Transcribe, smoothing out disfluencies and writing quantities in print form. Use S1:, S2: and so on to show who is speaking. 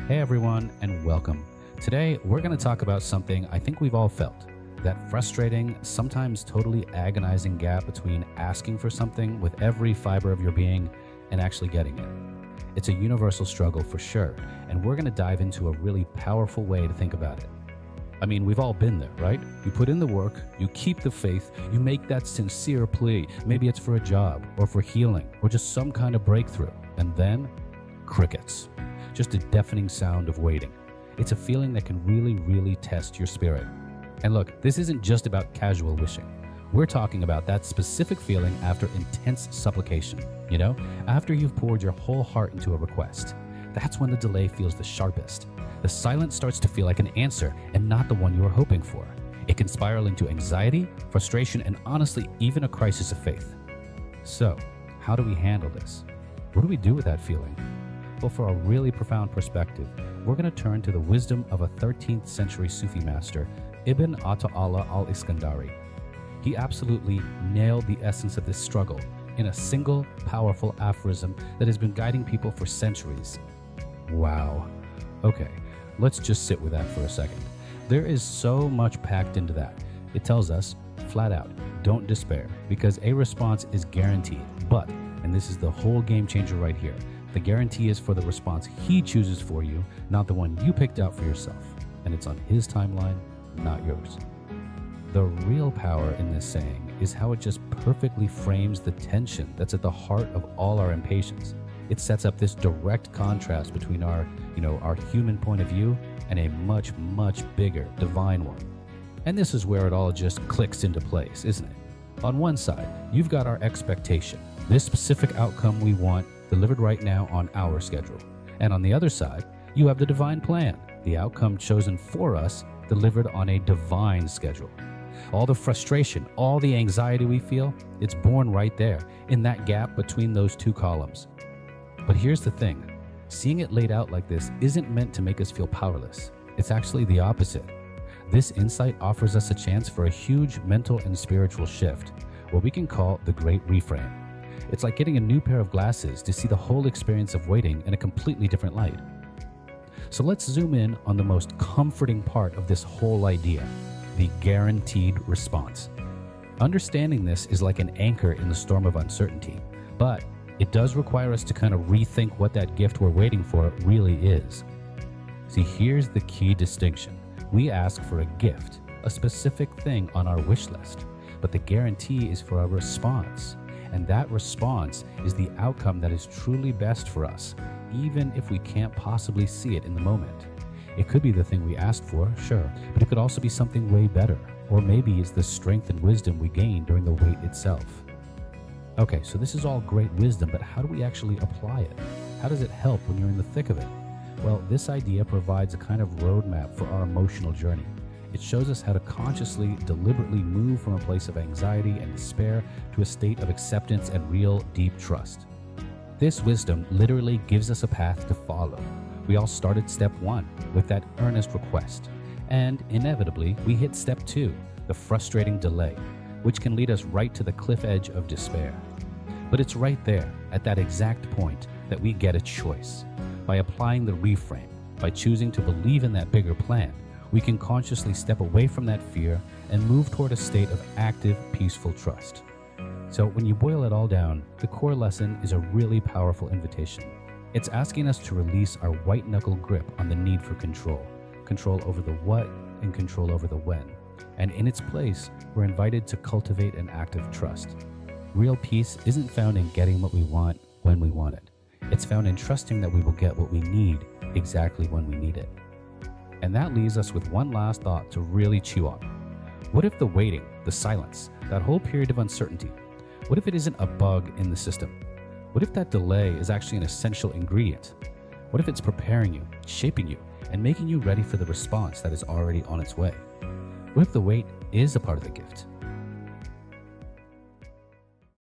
S1: Hey everyone, and welcome. Today, we're going to talk about something I think we've all felt. That frustrating, sometimes totally agonizing gap between asking for something with every fiber of your being and actually getting it. It's a universal struggle for sure, and we're going to dive into a really powerful way to think about it. I mean, we've all been there, right? You put in the work, you keep the faith, you make that sincere plea. Maybe it's for a job, or for healing, or just some kind of breakthrough. And then, crickets. Just a deafening sound of waiting. It's a feeling that can really test your spirit. And look, this isn't just about casual wishing. We're talking about that specific feeling after intense supplication. You know, after you've poured your whole heart into a request. That's when the delay feels the sharpest. The silence starts to feel like an answer and not the one you were hoping for. It can spiral into anxiety, frustration, and honestly, even a crisis of faith. So, how do we handle this? What do we do with that feeling? Well, for a really profound perspective, we're going to turn to the wisdom of a 13th century Sufi master, Ibn Ata'Allah al-Iskandari. He absolutely nailed the essence of this struggle in a single, powerful aphorism that has been guiding people for centuries. Wow. Okay, let's just sit with that for a second. There is so much packed into that. It tells us, flat out, don't despair, because a response is guaranteed. But, and this is the whole game changer right here, the guarantee is for the response he chooses for you, not the one you picked out for yourself. And it's on his timeline, not yours. The real power in this saying is how it just perfectly frames the tension that's at the heart of all our impatience. It sets up this direct contrast between our human point of view and a much bigger divine one. And this is where it all just clicks into place, isn't it? On one side, you've got our expectation, this specific outcome we want delivered right now on our schedule. And on the other side, you have the divine plan, the outcome chosen for us, delivered on a divine schedule. All the frustration, all the anxiety we feel, it's born right there, in that gap between those two columns. But here's the thing, seeing it laid out like this isn't meant to make us feel powerless. It's actually the opposite. This insight offers us a chance for a huge mental and spiritual shift, what we can call the great reframe. It's like getting a new pair of glasses to see the whole experience of waiting in a completely different light. So let's zoom in on the most comforting part of this whole idea, the guaranteed response. Understanding this is like an anchor in the storm of uncertainty, but it does require us to kind of rethink what that gift we're waiting for really is. See, here's the key distinction. We ask for a gift, a specific thing on our wish list, but the guarantee is for a response. And that response is the outcome that is truly best for us, even if we can't possibly see it in the moment. It could be the thing we asked for, sure, but it could also be something way better. Or maybe it's the strength and wisdom we gain during the wait itself. Okay, so this is all great wisdom, but how do we actually apply it? How does it help when you're in the thick of it? Well, this idea provides a kind of roadmap for our emotional journey. It shows us how to consciously, deliberately move from a place of anxiety and despair to a state of acceptance and real, deep trust. This wisdom literally gives us a path to follow. We all started step 1 with that earnest request. And inevitably, we hit step 2, the frustrating delay, which can lead us right to the cliff edge of despair. But it's right there, at that exact point, that we get a choice. By applying the reframe, by choosing to believe in that bigger plan, we can consciously step away from that fear and move toward a state of active, peaceful trust. So when you boil it all down, the core lesson is a really powerful invitation. It's asking us to release our white-knuckle grip on the need for control over the what and control over the when. And in its place, we're invited to cultivate an active trust. Real peace isn't found in getting what we want when we want it. It's found in trusting that we will get what we need exactly when we need it. And that leaves us with one last thought to really chew on. What if the waiting, the silence, that whole period of uncertainty, what if it isn't a bug in the system? What if that delay is actually an essential ingredient? What if it's preparing you, shaping you, and making you ready for the response that is already on its way? What if the wait is a part of the gift?